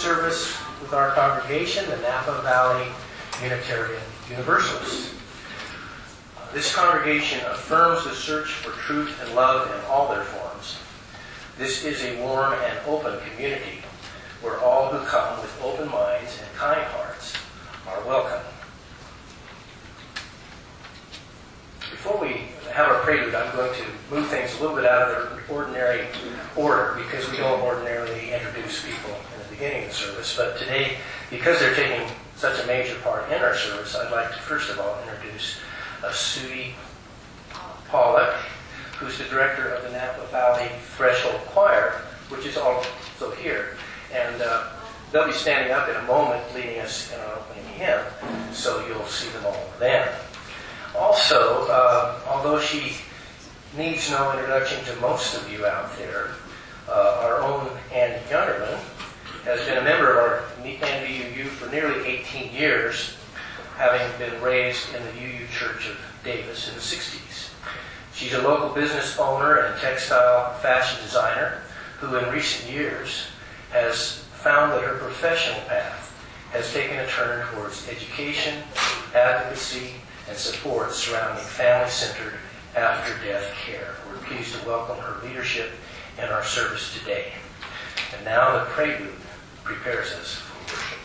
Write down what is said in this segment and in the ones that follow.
service with our congregation, the Napa Valley Unitarian Universalists. This congregation affirms the search for truth and love in all their forms. This is a warm and open community where all who come with open minds and kind hearts are welcome. Before we have our prelude, I'm going to move things a little bit out of their ordinary order because we don't ordinarily introduce people in the beginning of the service. But today, because they're taking such a major part in our service, I'd like to first of all introduce Sue Pollack, who's the director of the Napa Valley Threshold Choir, which is also here. And they'll be standing up in a moment leading us in our opening hymn, so you'll see them all then. Also, although she needs no introduction to most of you out there, our own Anne Jungerman has been a member of our NVUU for nearly 18 years, having been raised in the UU Church of Davis in the 60s. She's a local business owner and textile fashion designer who in recent years has found that her professional path has taken a turn towards education, advocacy, and support surrounding family-centered after-death care. We're pleased to welcome her leadership in our service today. And now the prelude prepares us for worship.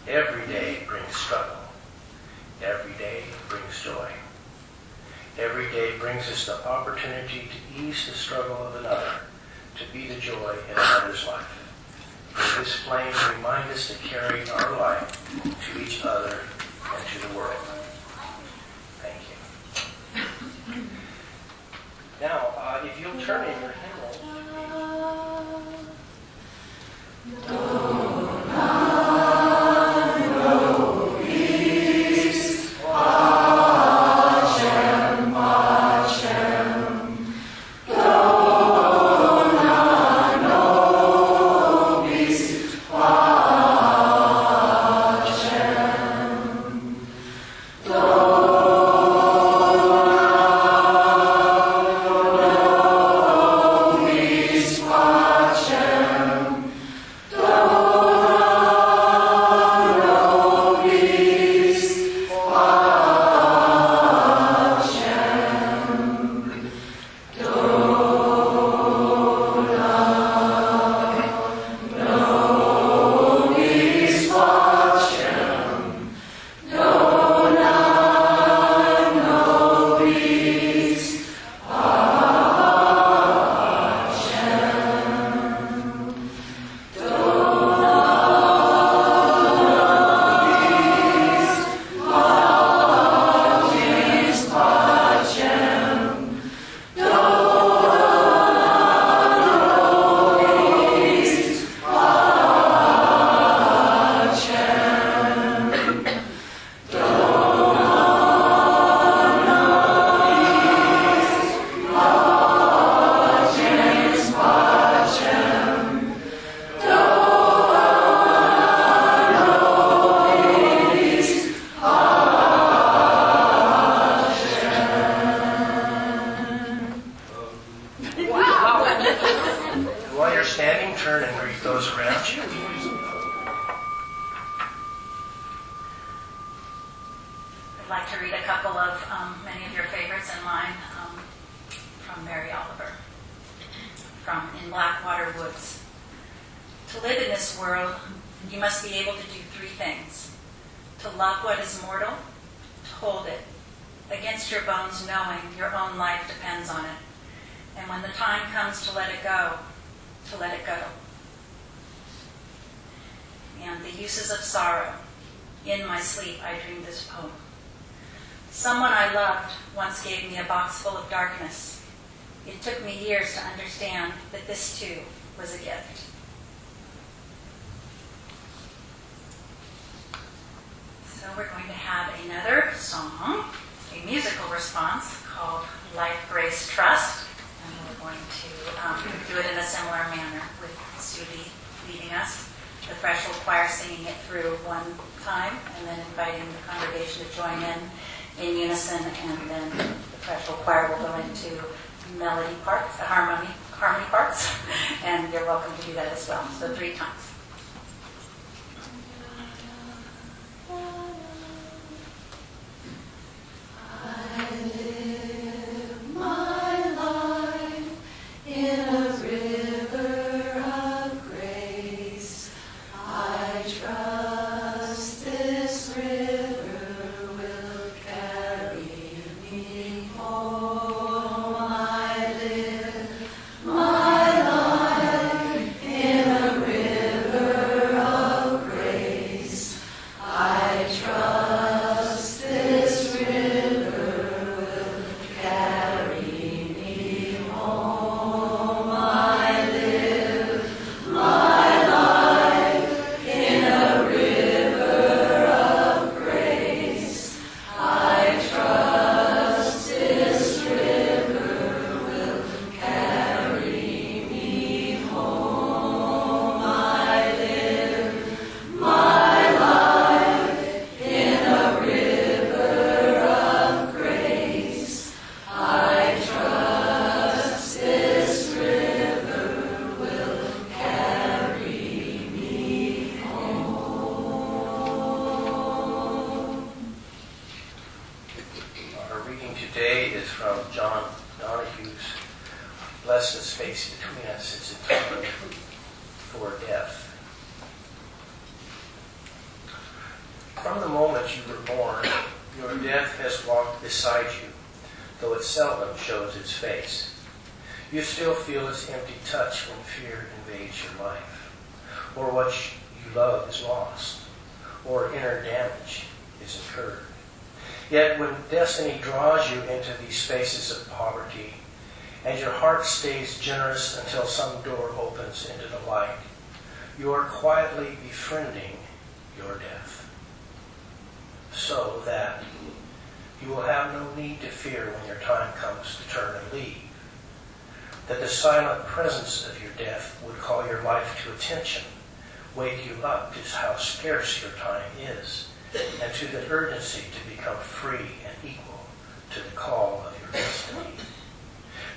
Every day brings struggle. Every day brings joy. Every day brings us the opportunity to ease the struggle of another, to be the joy in another's life. May this flame remind us to carry our light to each other and to the world. Thank you. Now, if you'll turn in your hymnals. Someone I loved once gave me a box full of darkness. It took me years to understand that this too was a gift. So we're going to have another song, a musical response called Life, Grace, Trust. And we're going to do it in a similar manner with Sudie leading us. The Threshold Choir singing it through one time and then inviting the congregation to join in unison, and then the Threshold Choir will go into melody parts, harmony parts, and you're welcome to do that as well. So 3 times. From the moment you were born, your death has walked beside you, though it seldom shows its face. You still feel its empty touch when fear invades your life, or what you love is lost, or inner damage is incurred. Yet when destiny draws you into these spaces of poverty, and your heart stays generous until some door opens into the light, you are quietly befriending your death, so that you will have no need to fear when your time comes to turn and leave. That the silent presence of your death would call your life to attention, wake you up to how scarce your time is, and to the urgency to become free and equal to the call of your destiny.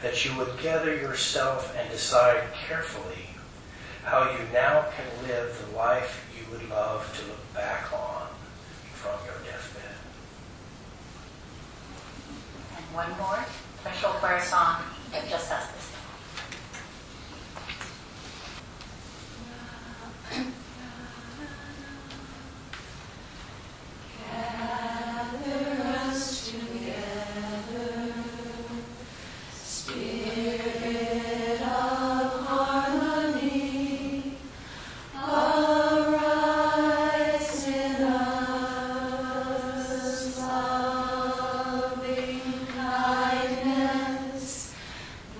That you would gather yourself and decide carefully how you now can live the life you would love to look back on from your deathbed. And one more Threshold Choir song that just us this time. Gather us together, Spirit of harmony, arise in us, loving kindness,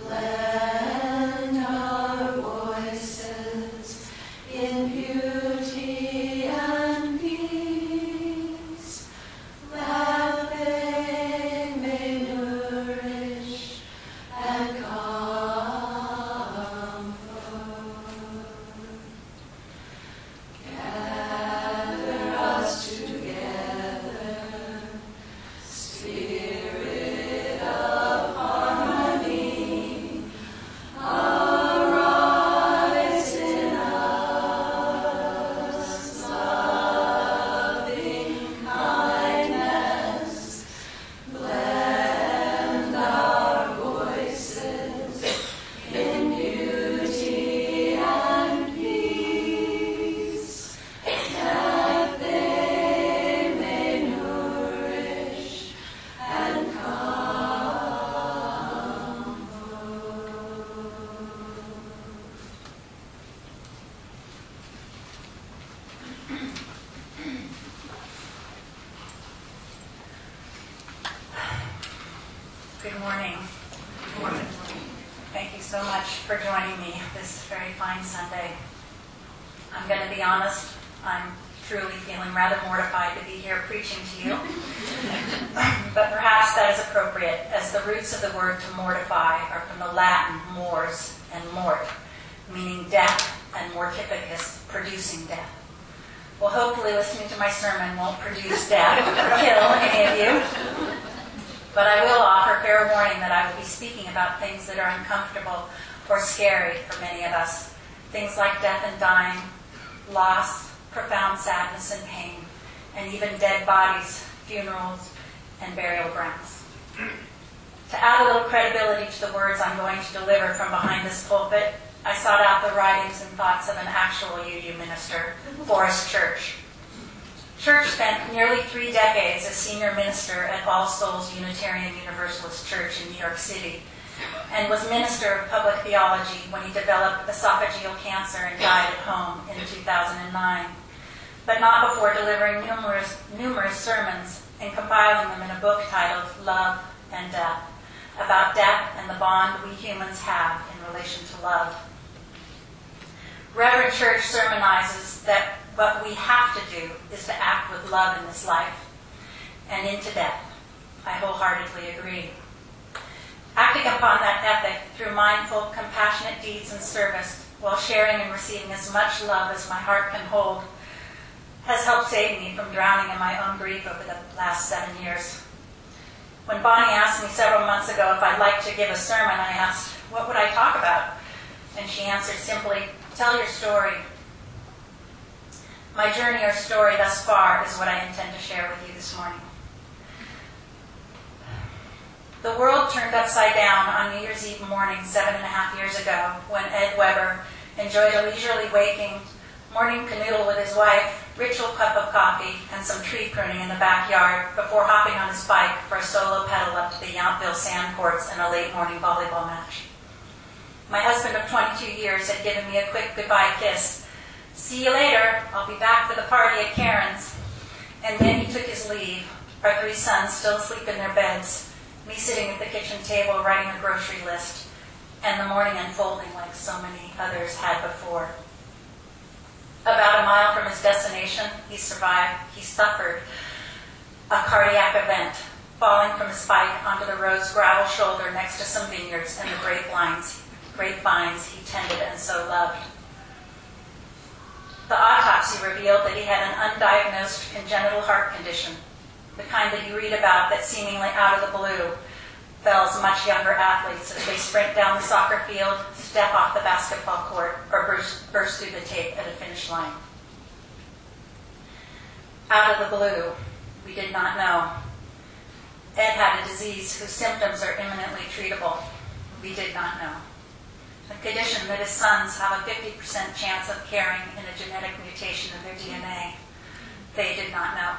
blend our voices in beauty and peace, that they may nourish and comfort. Gather us together, Spirit of harmony, arise in us, loving kindness, blend our voices in beauty and peace, that they may nourish and comfort. Good morning. Good morning. Thank you so much for joining me this very fine Sunday. I'm going to be honest, I'm truly feeling rather mortified to be here preaching to you. But perhaps that is appropriate, as the roots of the word to mortify are from the Latin mors and mort, meaning death, and mortificus, producing death. Well, hopefully listening to my sermon won't produce death or kill any of you. But I will offer fair warning that I will be speaking about things that are uncomfortable or scary for many of us. Things like death and dying, loss, profound sadness and pain, and even dead bodies, funerals, and burial grounds. To add a little credibility to the words I'm going to deliver from behind this pulpit, I sought out the writings and thoughts of an actual UU minister, Forrest Church. Church spent nearly 3 decades as senior minister at All Souls Unitarian Universalist Church in New York City, and was minister of public theology when he developed esophageal cancer and died at home in 2009, but not before delivering numerous sermons and compiling them in a book titled Love and Death, about death and the bond we humans have in relation to love. Reverend Church sermonizes that what we have to do is to act with love in this life and into death. I wholeheartedly agree. Acting upon that ethic through mindful, compassionate deeds and service, while sharing and receiving as much love as my heart can hold, has helped save me from drowning in my own grief over the last 7 years. When Bonnie asked me several months ago if I'd like to give a sermon, I asked, what would I talk about? And she answered simply, tell your story. My journey or story thus far is what I intend to share with you this morning. The world turned upside down on New Year's Eve morning 7.5 years ago when Ed Weber enjoyed a leisurely waking morning canoodle with his wife, ritual cup of coffee, and some tree pruning in the backyard before hopping on his bike for a solo pedal up to the Yountville sand courts and a late morning volleyball match. My husband of 22 years had given me a quick goodbye kiss. See you later, I'll be back for the party at Karen's. And then he took his leave, our 3 sons still asleep in their beds, me sitting at the kitchen table writing a grocery list, and the morning unfolding like so many others had before. About a mile from his destination, he suffered a cardiac event, falling from his bike onto the road's gravel shoulder next to some vineyards and the grapevines he tended and so loved. The autopsy revealed that he had an undiagnosed congenital heart condition, the kind that you read about that seemingly out of the blue fells much younger athletes as they sprint down the soccer field, step off the basketball court, or burst through the tape at a finish line. Out of the blue, we did not know. Ed had a disease whose symptoms are imminently treatable. We did not know. A condition that his sons have a 50% chance of carrying in a genetic mutation of their DNA. They did not know.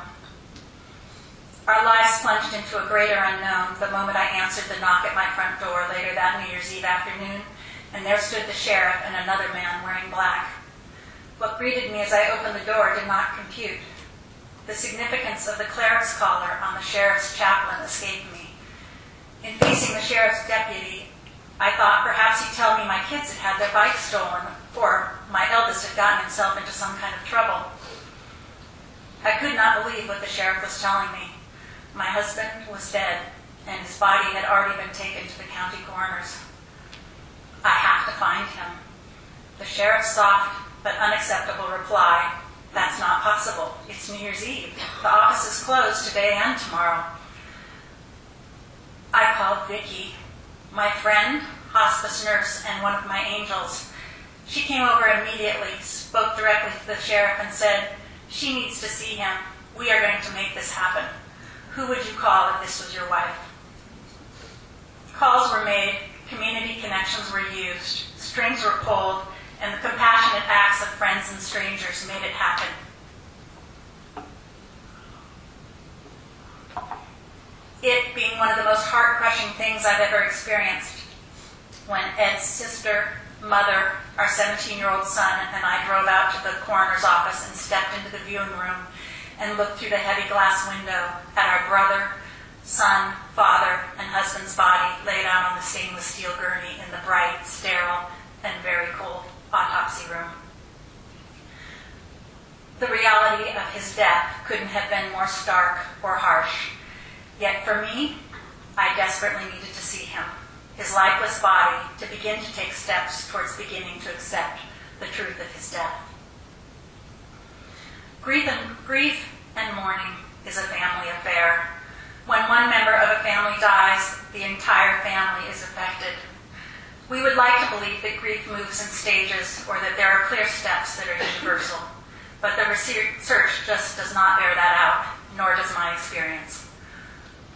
Our lives plunged into a greater unknown the moment I answered the knock at my front door later that New Year's Eve afternoon, and there stood the sheriff and another man wearing black. What greeted me as I opened the door did not compute. The significance of the cleric's collar on the sheriff's chaplain escaped me. In facing the sheriff's deputy, I thought perhaps he'd tell me my kids had had their bikes stolen, or my eldest had gotten himself into some kind of trouble. I could not believe what the sheriff was telling me. My husband was dead, and his body had already been taken to the county coroner's. I have to find him. The sheriff's soft but unacceptable reply, that's not possible. It's New Year's Eve. The office is closed today and tomorrow. I called Vicki, my friend, hospice nurse, and one of my angels. She came over immediately, spoke directly to the sheriff, and said, she needs to see him. We are going to make this happen. Who would you call if this was your wife? Calls were made, community connections were used, strings were pulled, and the compassionate acts of friends and strangers made it happen. It being one of the most heart-crushing things I've ever experienced, when Ed's sister, mother, our 17-year-old son, and I drove out to the coroner's office and stepped into the viewing room and looked through the heavy glass window at our brother, son, father, and husband's body laid out on the stainless steel gurney in the bright, sterile, and very cold autopsy room. The reality of more stark or harsh. Yet for me, I desperately needed to see him, his lifeless body, to begin to take steps towards beginning to accept the truth of his death. Grief and mourning is a family affair. When one member of a family dies, the entire family is affected. We would like to believe that grief moves in stages or that there are clear steps that are universal, but the research just does not bear that out, nor does my experience.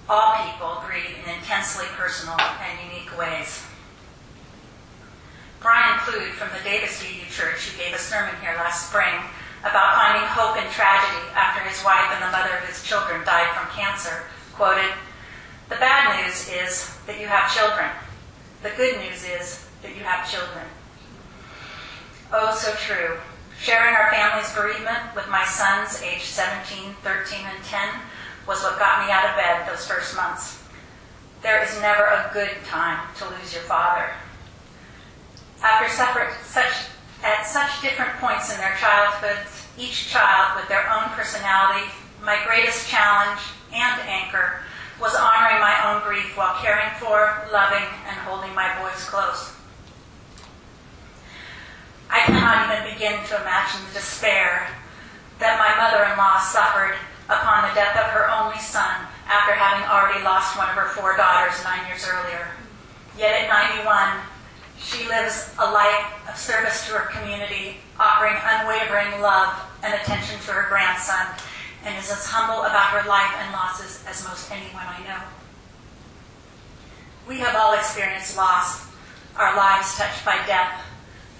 All people grieve in intensely personal and unique ways. Brian Clude from the Davis UU Church, who gave a sermon here last spring about finding hope in tragedy after his wife and the mother of his children died from cancer, quoted, "The bad news is that you have children. The good news is that you have children." Oh, so true. Sharing our family's bereavement with my sons, aged 17, 13, and 10, was what got me out of bed those first months. There is never a good time to lose your father. After at such different points in their childhoods, each child with their own personality, my greatest challenge and anchor was honoring my own grief while caring for, loving, and holding my boys close. I cannot even begin to imagine the despair that my mother-in-law suffered upon the death of her only son after having already lost one of her 4 daughters 9 years earlier. Yet at 91, she lives a life of service to her community, offering unwavering love and attention to her grandson, and is as humble about her life and losses as most anyone I know. We have all experienced loss, our lives touched by death,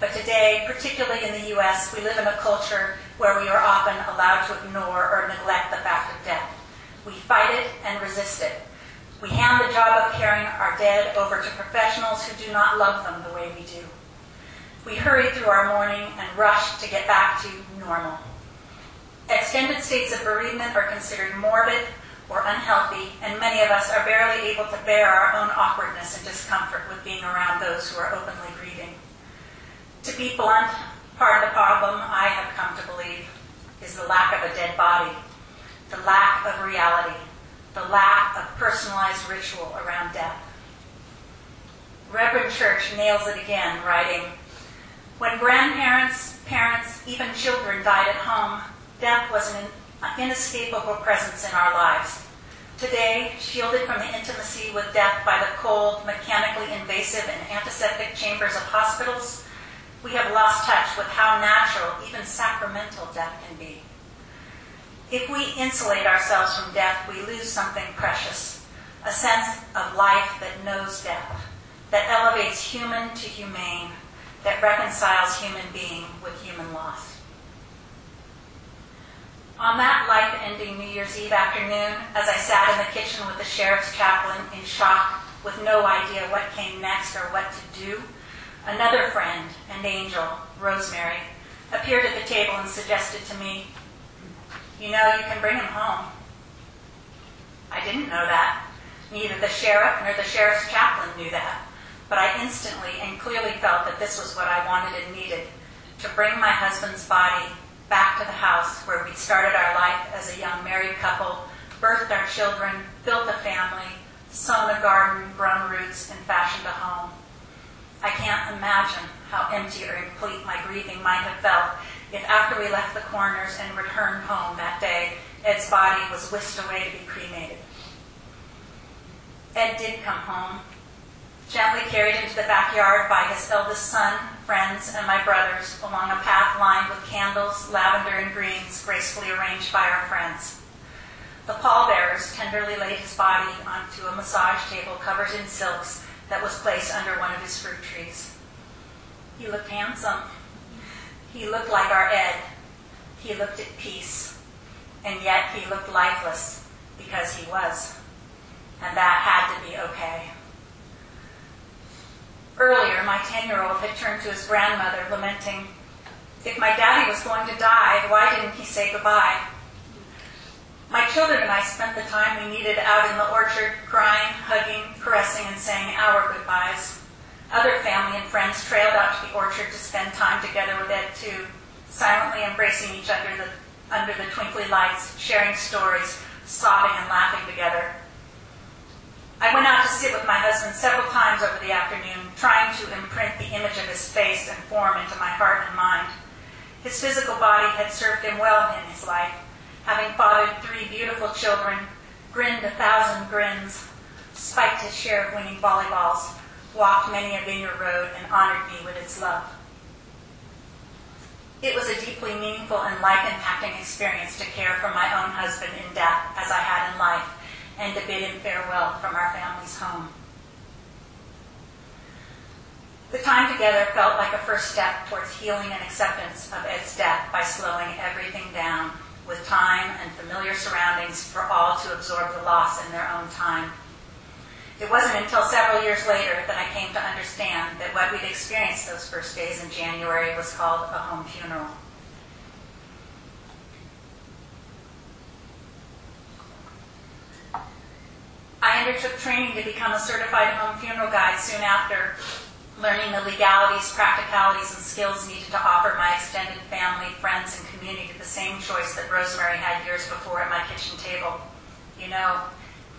but today, particularly in the U.S., we live in a culture where we are often allowed to ignore or neglect the fact of death. We fight it and resist it. We hand the job of caring our dead over to professionals who do not love them the way we do. We hurry through our mourning and rush to get back to normal. Extended states of bereavement are considered morbid or unhealthy, and many of us are barely able to bear our own awkwardness and discomfort with being around those who are openly grieving. To be blunt, part of the problem I have come to believe is the lack of a dead body, the lack of reality, the lack of personalized ritual around death. Reverend Church nails it again, writing, "When grandparents, parents, even children died at home, death was an inescapable presence in our lives. Today, shielded from the intimacy with death by the cold, mechanically invasive, and antiseptic chambers of hospitals, we have lost touch with how natural, even sacramental, death can be. If we insulate ourselves from death, we lose something precious, a sense of life that knows death, that elevates human to humane, that reconciles human being with human loss." On that life-ending New Year's Eve afternoon, as I sat in the kitchen with the sheriff's chaplain in shock, with no idea what came next or what to do, another friend and angel, Rosemary, appeared at the table and suggested to me, "You know, you can bring him home." I didn't know that. Neither the sheriff nor the sheriff's chaplain knew that. But I instantly and clearly felt that this was what I wanted and needed, to bring my husband's body back to the house where we'd started our life as a young married couple, birthed our children, built a family, sown a garden, grown roots, and fashioned a home. I can't imagine how empty or incomplete my grieving might have felt if after we left the coroners and returned home that day, Ed's body was whisked away to be cremated. Ed did come home, gently carried into the backyard by his eldest son, friends, and my brothers, along a path lined with candles, lavender, and greens gracefully arranged by our friends. The pallbearers tenderly laid his body onto a massage table covered in silks that was placed under one of his fruit trees. He looked handsome. He looked like our Ed. He looked at peace. And yet he looked lifeless, because he was. And that had to be okay. Earlier, my 10-year-old had turned to his grandmother, lamenting, "If my daddy was going to die, why didn't he say goodbye?" My children and I spent the time we needed out in the orchard, crying, hugging, caressing, and saying our goodbyes. Other family and friends trailed out to the orchard to spend time together with Ed too, silently embracing each other under the twinkly lights, sharing stories, sobbing and laughing together. I went out to sit with my husband several times over the afternoon, trying to imprint the image of his face and form into my heart and mind. His physical body had served him well in his life, having fathered 3 beautiful children, grinned 1,000 grins, spiked his share of winning volleyballs, walked many a vineyard road, and honored me with its love. It was a deeply meaningful and life-impacting experience to care for my own husband in death as I had in life, and to bid him farewell from our family's home. The time together felt like a first step towards healing and acceptance of Ed's death by slowing everything down, with time and familiar surroundings for all to absorb the loss in their own time. It wasn't until several years later that I came to understand that what we'd experienced those first days in January was called a home funeral. I undertook training to become a certified home funeral guide soon after, learning the legalities, practicalities, and skills needed to offer my extended family, friends, and community the same choice that Rosemary had years before at my kitchen table. You know,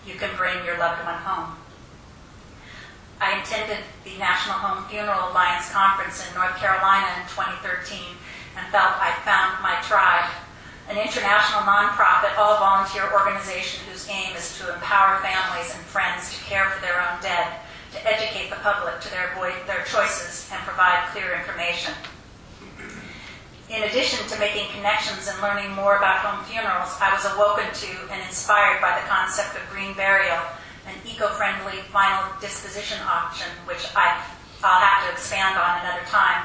you can bring your loved one home. I attended the National Home Funeral Alliance Conference in North Carolina in 2013 and felt I'd found my tribe, an international nonprofit, all-volunteer organization whose aim is to empower families and friends to care for their own dead, to educate the public to their choices, and provide clear information. In addition to making connections and learning more about home funerals, I was awoken to and inspired by the concept of green burial, an eco-friendly final disposition option, which I'll have to expand on another time.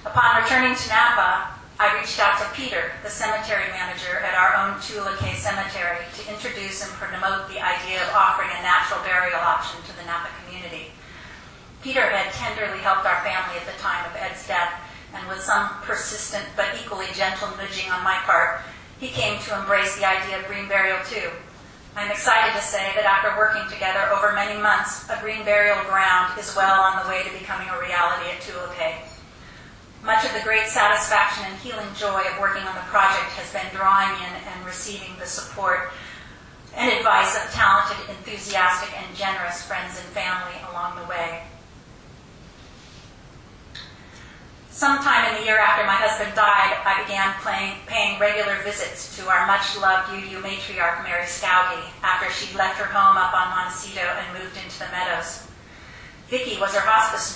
Upon returning to Napa, I reached out to Peter, the cemetery manager at our own Tula Cay Cemetery, to introduce and promote the idea of offering a natural burial option to the Napa community. Peter had tenderly helped our family at the time of Ed's death, and with some persistent but equally gentle nudging on my part, he came to embrace the idea of green burial too. I'm excited to say that after working together over many months, a green burial ground is well on the way to becoming a reality at Tula Cay. Much of the great satisfaction and healing joy of working on the project has been drawing in and receiving the support and advice of talented, enthusiastic, and generous friends and family along the way. Sometime in the year after my husband died, I began paying regular visits to our much-loved UU matriarch, Mary Scougie, after she left her home up on Montecito and moved into the meadows. Vicki was her hospice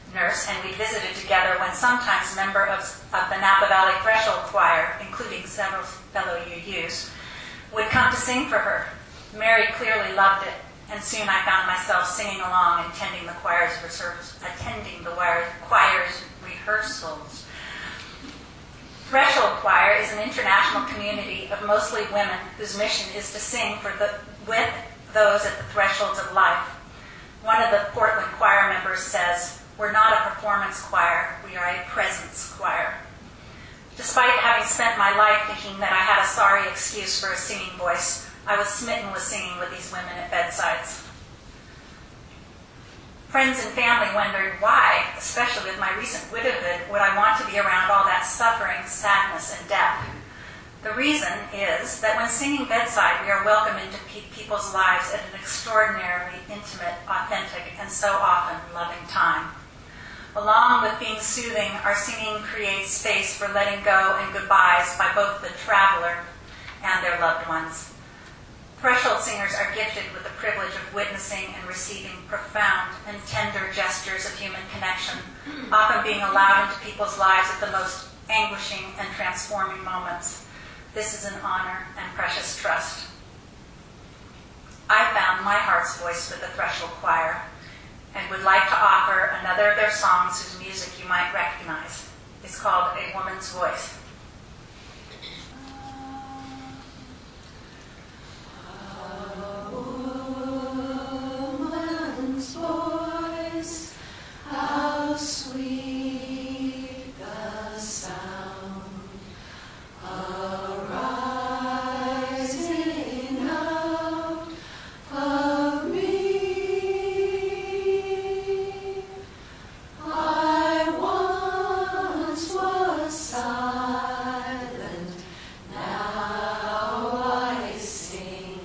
nurse, and we visited together when sometimes members of the Napa Valley Threshold Choir, including several fellow UUs, would come to sing for her. Mary clearly loved it, and soon I found myself singing along and attending the choir's rehearsals. Threshold Choir is an international community of mostly women whose mission is to sing with those at the thresholds of life. One of the Portland choir members says, "We're not a performance choir, we are a presence choir." Despite having spent my life thinking that I had a sorry excuse for a singing voice, I was smitten with singing with these women at bedsides. Friends and family wondered why, especially with my recent widowhood, would I want to be around all that suffering, sadness, and death. The reason is that when singing bedside, we are welcomed into people's lives at an extraordinarily intimate, authentic, and so often loving time. Along with being soothing, our singing creates space for letting go and goodbyes by both the traveler and their loved ones. Threshold singers are gifted with the privilege of witnessing and receiving profound and tender gestures of human connection, often being allowed into people's lives at the most anguishing and transforming moments. This is an honor and precious trust. I found my heart's voice with the Threshold Choir and would like to offer another of their songs whose music you might recognize. It's called A Woman's Voice. How sweet the sound arising out of me. I once was silent, now I sing.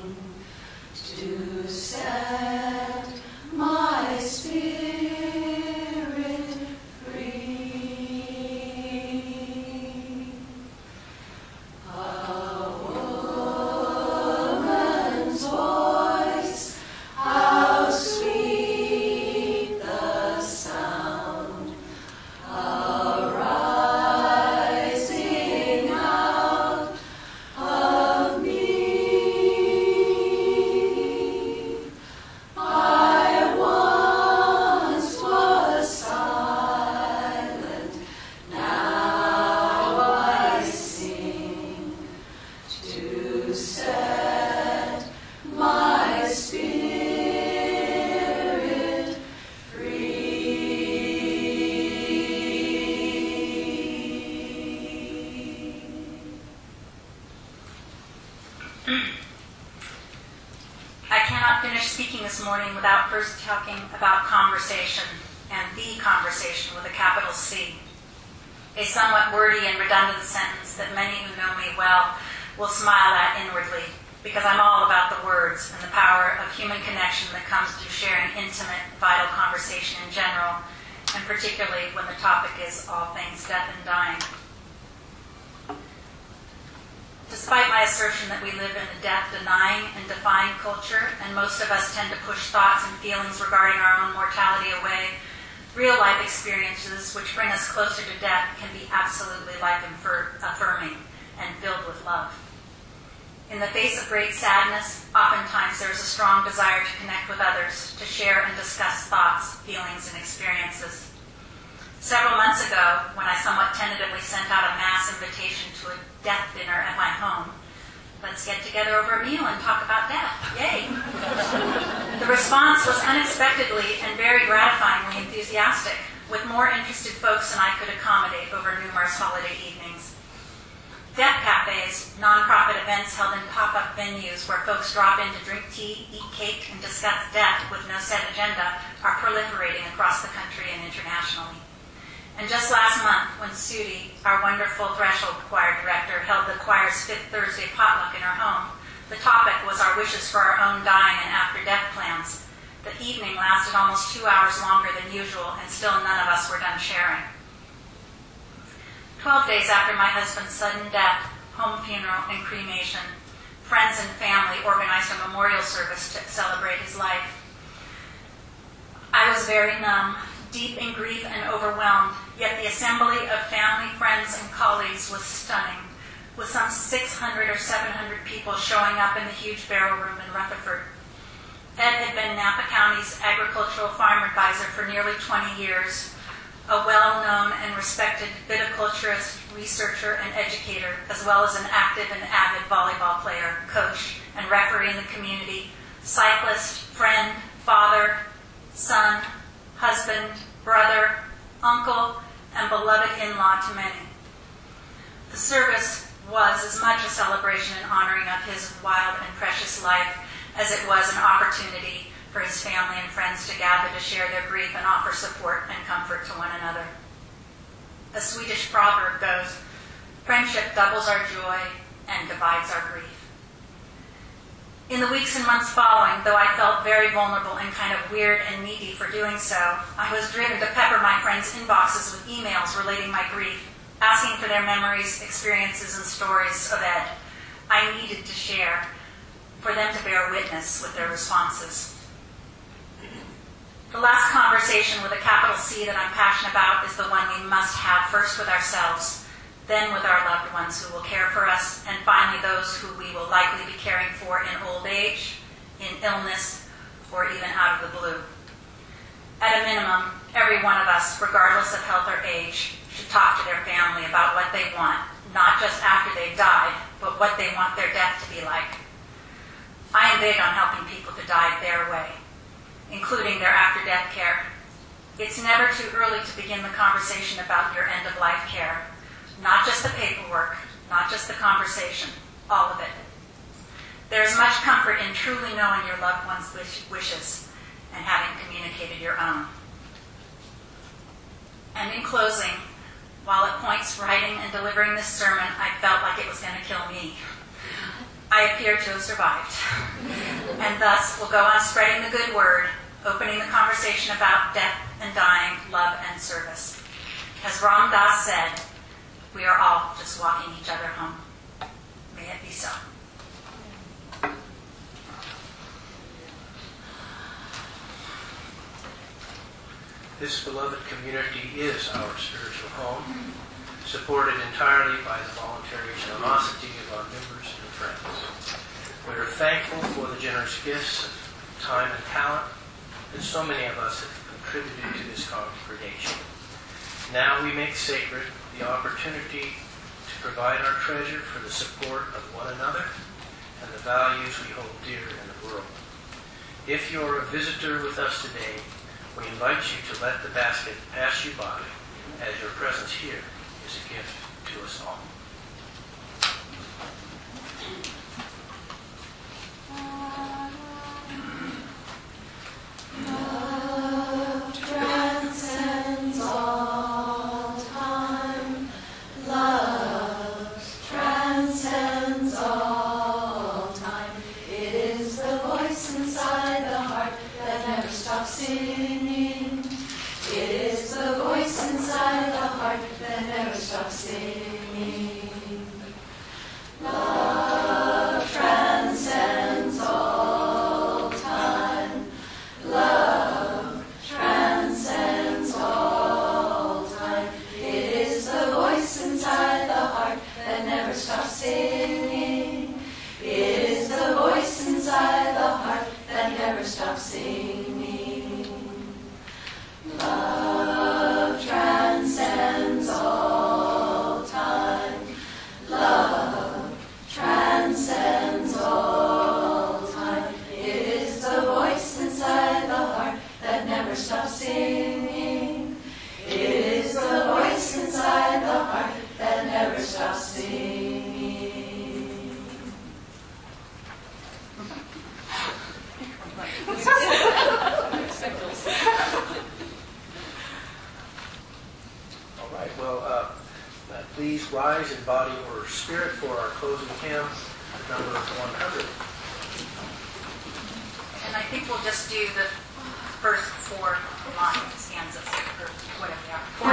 this morning without first talking about conversation, and the conversation with a capital C. A somewhat wordy and redundant sentence that many who know me well will smile at inwardly, because I'm all about the words and the power of human connection that comes through sharing intimate, vital conversation in general, and particularly when the topic is all things death and dying. Despite my assertion that we live in a death-denying and defying culture, and most of us tend to push thoughts and feelings regarding our own mortality away, real-life experiences which bring us closer to death can be absolutely life-affirming and filled with love. In the face of great sadness, oftentimes there is a strong desire to connect with others, to share and discuss thoughts, feelings, and experiences. Several months ago, when I somewhat tentatively sent out a mass invitation to a death dinner at my home, let's get together over a meal and talk about death. Yay! The response was unexpectedly and very gratifyingly enthusiastic, with more interested folks than I could accommodate over numerous holiday evenings. Death cafes, nonprofit events held in pop-up venues where folks drop in to drink tea, eat cake, and discuss death with no set agenda are proliferating across the country and internationally. And just last month, when Sudi, our wonderful Threshold Choir director, held the choir's Fifth Thursday potluck in her home, the topic was our wishes for our own dying and after-death plans. The evening lasted almost 2 hours longer than usual, and still none of us were done sharing. 12 days after my husband's sudden death, home funeral, and cremation, friends and family organized a memorial service to celebrate his life. I was very numb, deep in grief and overwhelmed, yet the assembly of family, friends, and colleagues was stunning, with some 600 or 700 people showing up in the huge barrel room in Rutherford. Ed had been Napa County's agricultural farm advisor for nearly 20 years, a well-known and respected viticulturist, researcher, and educator, as well as an active and avid volleyball player, coach, and referee in the community, cyclist, friend, father, son, husband, brother, uncle, and beloved in-law to many. The service was as much a celebration and honoring of his wild and precious life as it was an opportunity for his family and friends to gather to share their grief and offer support and comfort to one another. A Swedish proverb goes, "Friendship doubles our joy and divides our grief." In the weeks and months following, though I felt very vulnerable and kind of weird and needy for doing so, I was driven to pepper my friends' inboxes with emails relating my grief, asking for their memories, experiences, and stories of Ed. I needed to share, for them to bear witness with their responses. The last conversation with a capital C that I'm passionate about is the one we must have first with ourselves, then with our loved ones who will care for us, and finally those who we will likely be caring for in old age, in illness, or even out of the blue. At a minimum, every one of us, regardless of health or age, should talk to their family about what they want, not just after they've died, but what they want their death to be like. I am big on helping people to die their way, including their after-death care. It's never too early to begin the conversation about your end-of-life care. Not just the paperwork, not just the conversation, all of it. There is much comfort in truly knowing your loved one's wishes and having communicated your own. And in closing, while at points writing and delivering this sermon, I felt like it was going to kill me, I appear to have survived. And thus will go on spreading the good word, opening the conversation about death and dying, love and service. As Ram Dass said, we are all just walking each other home. May it be so. This beloved community is our spiritual home, supported entirely by the voluntary generosity of our members and friends. We are thankful for the generous gifts of time and talent that so many of us have contributed to this congregation. Now we make sacred the opportunity to provide our treasure for the support of one another and the values we hold dear in the world. If you're a visitor with us today, we invite you to let the basket pass you by, as your presence here is a gift to us all. right, well, please rise in body or spirit for our closing hymn, number 100. And I think we'll just do the first 4 lines, stanzas, or whatever they are. 4.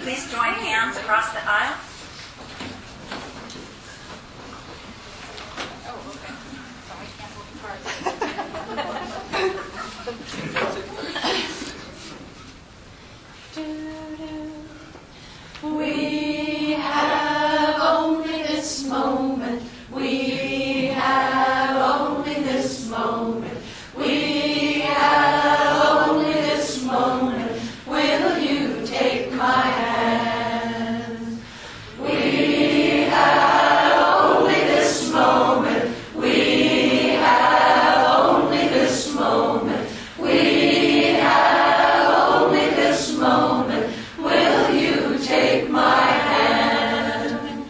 Please join hands across the aisle. We have only this moment. We have only this moment. We have only this moment. Will you take my hand? We have only this moment. We have only this moment. We have only this moment. Will you take my hand?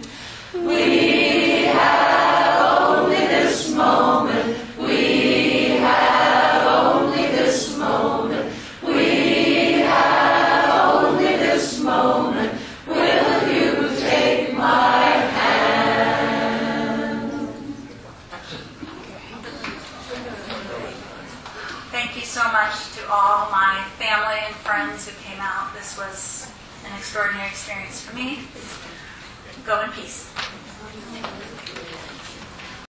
We have only this moment. We have only this moment. We have only this moment. Will you take my hand? Thank you so much to all my family and friends who came out. This was an extraordinary experience for me. Go in peace.